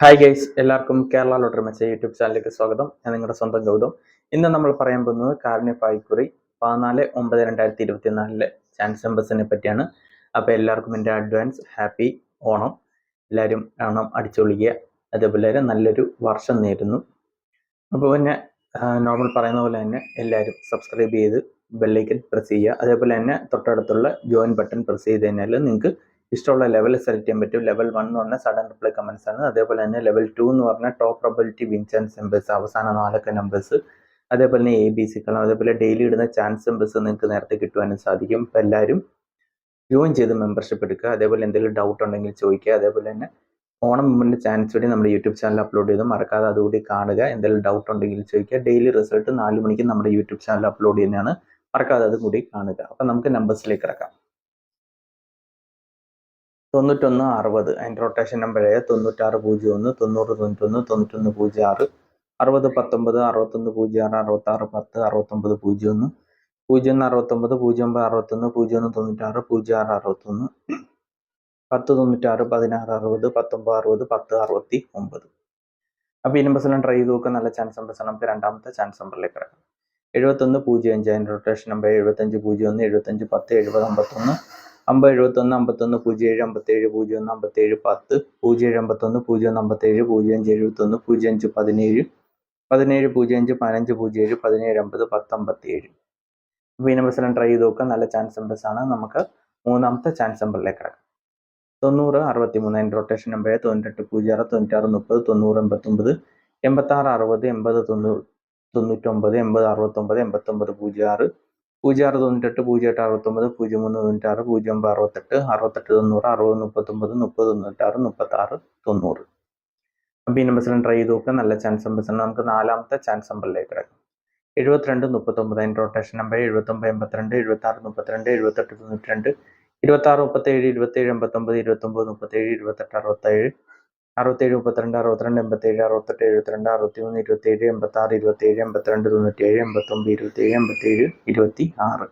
Hi guys, എല്ലാവർക്കും Kerala lottery മെച്ച YouTube ചാനലിലേക്ക് സ്വാഗതം. ഞാൻ നിങ്ങളുടെ സ്വന്തം ഗൗതം. ഇന്ന് നമ്മൾ പറയാൻ പോകുന്നത് കാരുണ്യ പായ്ക്കുറി 14/9/2024 ചാൻസ് നമ്പേഴ്സിനെ പറ്റിയാണ്. അപ്പോൾ എല്ലാവർക്കും എൻ്റെ അഡ്വാൻസ് ഹാപ്പി ഓണം. എല്ലാവരും ഓണം അടിച്ചുപൊളിക്കുക, അതേപോലെ നല്ലൊരു വർഷം നേരുന്നു. അപ്പോൾ പിന്നെ നോർമൽ പറയുന്ന പോലെ തന്നെ എല്ലാവരും സബ്സ്ക്രൈബ് ചെയ്ത് ബെല്ലൈക്കൻ പ്രസ് ചെയ്യുക. അതേപോലെ തന്നെ തൊട്ടടുത്തുള്ള ജോയിൻ ബട്ടൺ പ്രസ് ചെയ്ത് കഴിഞ്ഞാൽ നിങ്ങൾക്ക് ഇഷ്ടമുള്ള ലെവൽ സെലക്ട് ചെയ്യാൻ പറ്റും. ലെവൽ 1 എന്ന് പറഞ്ഞാൽ സഡൻ റിപ്ലൈ കമൻസ് ആണ്. അതേപോലെ തന്നെ ലെവൽ 2 എന്ന് പറഞ്ഞാൽ top probability win chance numbers, അവസാന 4 നമ്പേഴ്സ്. അതേപോലെ തന്നെ ABC കളും, അതേപോലെ ഡെയിലി ഇടുന്ന ചാൻസ് നമ്പേഴ്സ് നിങ്ങൾക്ക് നേരത്തെ കിട്ടുവാനും സാധിക്കും. അപ്പോൾ എല്ലാവരും ജോയിൻ ചെയ്ത് മെമ്പർഷിപ്പ് എടുക്കുക. അതേപോലെ എന്തെങ്കിലും ഡൗട്ട് ഉണ്ടെങ്കിൽ ചോദിക്കുക. അതേപോലെ തന്നെ ഓണം മുമ്പിൻ്റെ ചാൻസ് വഴി നമ്മുടെ യൂട്യൂബ് ചാനൽ അപ്ലോഡ് ചെയ്ത് മറക്കാതെ അതുകൂടി കാണുക. എന്തെങ്കിലും ഡൗട്ട് ഉണ്ടെങ്കിൽ ചോദിക്കുക. ഡെയിലി റിസൾട്ട് 4 മണിക്ക് നമ്മുടെ യൂട്യൂബ് ചാനൽ അപ്ലോഡ് ചെയ്യുന്നതാണ്, മറക്കാതെ അതും കൂടി കാണുക. അപ്പം നമുക്ക് നമ്പേഴ്സിലേക്ക് കിടക്കാം. 9160 അതിൻ്റെ റൊട്ടേഷൻ നമ്പറായ 9601, 9091, 9106, 6019, 6106, 6610, 6901, 0169, 0961, 0196, 0661, 1096, 1660, 1960, 1069. അപ്പോൾ ഈ നമ്പേഴ്സെല്ലാം ട്രൈ ചെയ്ത് നോക്കുക. നല്ല ചാൻസ് നമ്പേഴ്സ്. നമുക്ക് രണ്ടാമത്തെ ചാൻസ് നമ്പറിലേക്ക് കിടക്കാം. 7105 അതിൻ്റെ റൊട്ടേഷൻ നമ്പർ 7501, 7510, 7051, 5071, 51 07, 57 01, 57 10, 07 51, 057, 05 75, 05 17, 17 05 15 07, 17 50, 10 57. അപ്പോൾ ഈ നമ്പേഴ്സെല്ലാം ട്രൈ ചെയ്ത് നോക്കുക. നല്ല ചാൻസ് നമ്പേഴ്സ് ആണ്. നമുക്ക് മൂന്നാമത്തെ ചാൻസ് നമ്പറിലേക്ക് കിടക്കാം. 9063 അതിൻ്റെ റൊട്ടേഷൻ നമ്പർ 9806, 9630, 9089, 8660, 80 99, 80 69, 8906, 0698, 08 69, 03 96, 05 68, 68 90, 60 39, 30 96, 36 അപ്പോൾ ഈ നമ്പേഴ്സെല്ലാം ട്രൈ ചെയ്ത് നോക്കുക. നല്ല ചാൻസ് നമ്പേഴ്സ് ആണ്. നമുക്ക് നാലാമത്തെ ചാൻസ് നമ്പറിലേക്ക് കിടക്കാം. 7239 അതിൻ്റെ റൊട്ടേഷൻ നമ്പർ 79 82, 76 32, 78 92, 26 37, 27 89, 29 37, 28 67, 67 32, 62 87, 68 72, 63 27, 86 27, 82 97, 89 27, 87 26.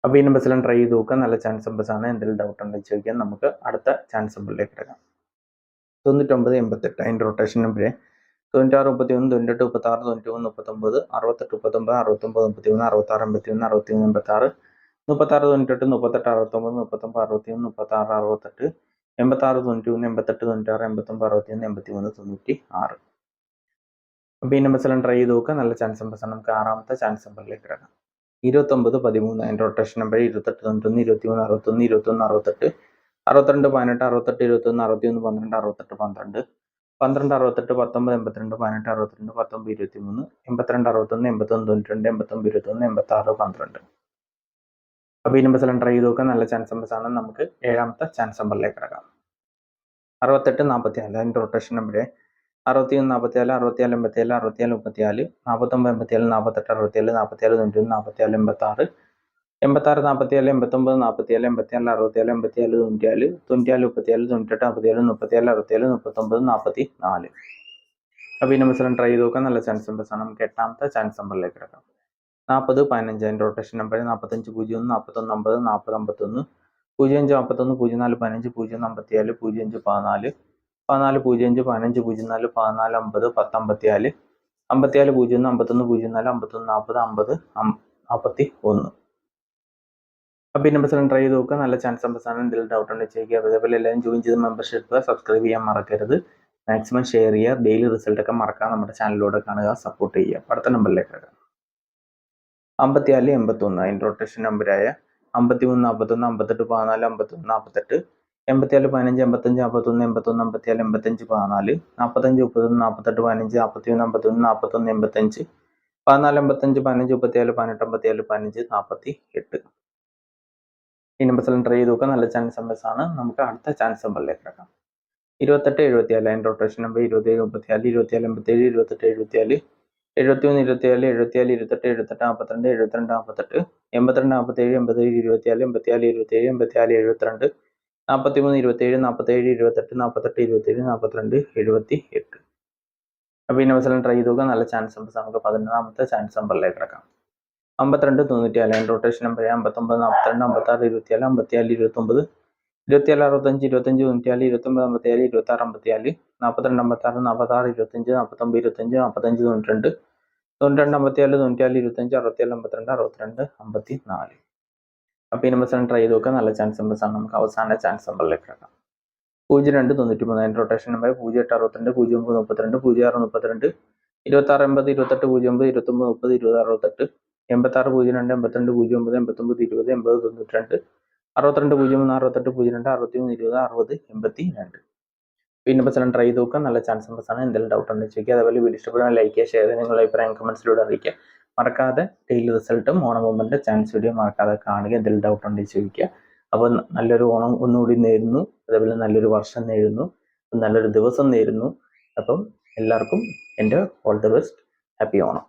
അപ്പോൾ ഈ നമ്പേഴ്സെല്ലാം ട്രൈ ചെയ്ത് നോക്കുക. നല്ല ചാൻസ് നമ്പേഴ്സ് ആണ്. എന്തെങ്കിലും ഡൗട്ട് ഉണ്ടെങ്കിൽ ചോദിക്കാൻ. നമുക്ക് അടുത്ത ചാൻസ് നമ്പറിലേക്ക് കിടക്കാം. 9988 അതിൻ്റെ റൊട്ടേഷൻ നമ്പർ 96 31, 98 36, 93 39, 68 39, 69 33, 66 81, 61 86, 36 98, 38 69, 39 61, 36 68, 86 91, 88 96, 89 61, 83 96. അപ്പോൾ ഈ നമ്പേഴ്സെല്ലാം ട്രൈ ചെയ്ത് നോക്കുക. നല്ല ചാൻസ് നമ്പേഴ്സ് ആണ്. നമുക്ക് ആറാമത്തെ ചാൻസ് നമ്പറിലേക്ക് കിടക്കാം. 2913 അതിൻ്റെ റൊട്ടേഷൻ നമ്പർ 28 91, 23 61, 21 68, 62 18, 68 21, 61 12, 68 12, 12 68, 19 82, 18 62, 19 23, 82 61, 81 92, 89 21, 86 12. അപ്പോൾ ഈ നമ്പേഴ്സെല്ലാം ട്രൈ ചെയ്ത് നോക്കുക. നല്ല ചാൻസ് നമ്പേഴ്സ് ആണ്. നമുക്ക് ഏഴാമത്തെ ചാൻസ് നമ്പറിലേക്ക് കിടക്കാം. 68 44 അതിൻ്റെ റൊട്ടേഷൻ നമ്പർ 61 44, 64 87, 64 34, 49 87, 48 47, 47 91, 44 86, 86 47, 47, 47, 87, 87, 94 94, 97, 97, 98 47, 37, 67, 39 44. അപ്പോൾ ഈ നമ്പേഴ്സെല്ലാം ട്രൈ ചെയ്ത് നോക്കുക. നല്ല ചാൻസ് നമ്പേഴ്സ് ആണ്. നമുക്ക് എട്ടാമത്തെ ചാൻസ് നമ്പറിലേക്ക് കിടക്കാം. 40 15 അതിൻ്റെ റൊട്ടേഷൻ നമ്പർ 45 01, 41 50, 40 51, 05 41, 04 15, 0 57, 05 14, 14 05, 15 04, 14 50, 10 54, 54 01, 51 04, 51 40, 50 41. അപ്പോൾ ഈ നമ്പേഴ്സെല്ലാം ട്രൈ ചെയ്ത് നോക്കുക. നല്ല ചാൻസ് നമ്പേഴ്സ് ആണ്. എന്തെങ്കിലും ഡൗട്ട് ഉണ്ടെങ്കിൽ ചെയ്യുക. അതേപോലെ എല്ലാവരും ജോയിൻ ചെയ്ത് മെമ്പർഷിപ്പ് സബ്സ്ക്രൈബ് ചെയ്യാൻ മറക്കരുത്. മാക്സിമം ഷെയർ ചെയ്യുക. ഡെയിലി റിസൾട്ടൊക്കെ മറക്കാതെ നമ്മുടെ ചാനലിലൂടെ കാണുക, സപ്പോർട്ട് ചെയ്യുക. അടുത്ത നമ്പറിലേക്ക് കിടക്കാം. 54 81 അതിൻ്റെ റൊട്ടേഷൻ നമ്പറായ 53 41, 58 14, 51 48, 84 15, 85 51, 81 54, 85 14, 45 31, 48 15, 41 51, 41 85, 14 85, 15 37, 18 57, 15 48. ഈ നമ്പേഴ്സെല്ലാം ട്രൈ ചെയ്ത് നോക്കുക. നല്ല ചാൻസ് നമ്പേഴ്സ് ആണ്. നമുക്ക് അടുത്ത ചാൻസ് നമ്പറിലേക്ക് കിടക്കാം. 28 74 അതിൻ്റെ റൊട്ടേഷൻ നമ്പർ 27 34, 27 87, 28 74, 71 27, 74 28, 78 42, 72 42, 82 47, 87 24, 84 27, 84 72, 43 27, 47 28, 48 27, 42 78. അപ്പോൾ ഈ നമ്പേഴ്സെല്ലാം ട്രൈ ചെയ്ത് നോക്കുക. നല്ല ചാൻസ് നമ്പേഴ്സ്. നമുക്ക് 11ാമത്തെ ചാൻസ് നമ്പറിലേക്ക് കിടക്കാം. 52 94 അതിൻ്റെ റൊട്ടേഷൻ നമ്പർ 59 42, 56 24, 54 29, 27 65 25 94 29 57 26 54 42 56 46 25 49 25 45 92 92 57 94 25 67 52 62 64. അപ്പോൾ ഈ നമ്പേഴ്സ് ട്രൈ ചെയ്ത് നോക്കുക. നല്ല ചാൻസ് നമ്പേഴ്സ് ആണ്. നമുക്ക് അവസാന ചാൻസ് നമ്പറിലേക്ക് കിടക്കാം. 02 93 അതിൻ്റെ റൊട്ടേഷൻ നമ്പർ 08 62 09 32 06 32 26 80 28 09 29 30 20 68 86 02 82 09 89 20 80 92 62 03 68 02 63 20 60 82. ഈ നമ്പേഴ്സ് എല്ലാം ട്രൈ ചെയ്ത് നോക്കുക. നല്ല ചാൻസ് നമ്പേഴ്സ് ആണ്. എന്തെങ്കിലും ഡൗട്ട് ഉണ്ടെങ്കിൽ ചോദിക്കുക. അതുപോലെ വീഡിയോ ഇഷ്ടപ്പെടാൻ ലൈക്ക് ചെയ്യുക, ഷെയർ ചെയ്യുക, നിങ്ങളുടെ അഭിപ്രായം കമൻസിലൂടെ അറിയിക്കുക. മറക്കാതെ ഡെയിലി റിസൾട്ടും ഓണം മൂവ്മെന്റ് ചാൻസ് വീഡിയോ മറക്കാതെ കാണുക. എന്തെങ്കിലും ഡൗട്ട് ഉണ്ടെങ്കിൽ ചോദിക്കുക. അപ്പോൾ നല്ലൊരു ഓണം ഒന്നുകൂടി നേരുന്നു. അതേപോലെ നല്ലൊരു വർഷം നേരുന്നു, നല്ലൊരു ദിവസം നേരുന്നു. അപ്പം എല്ലാവർക്കും എൻ്റെ all the best. Happy Onam.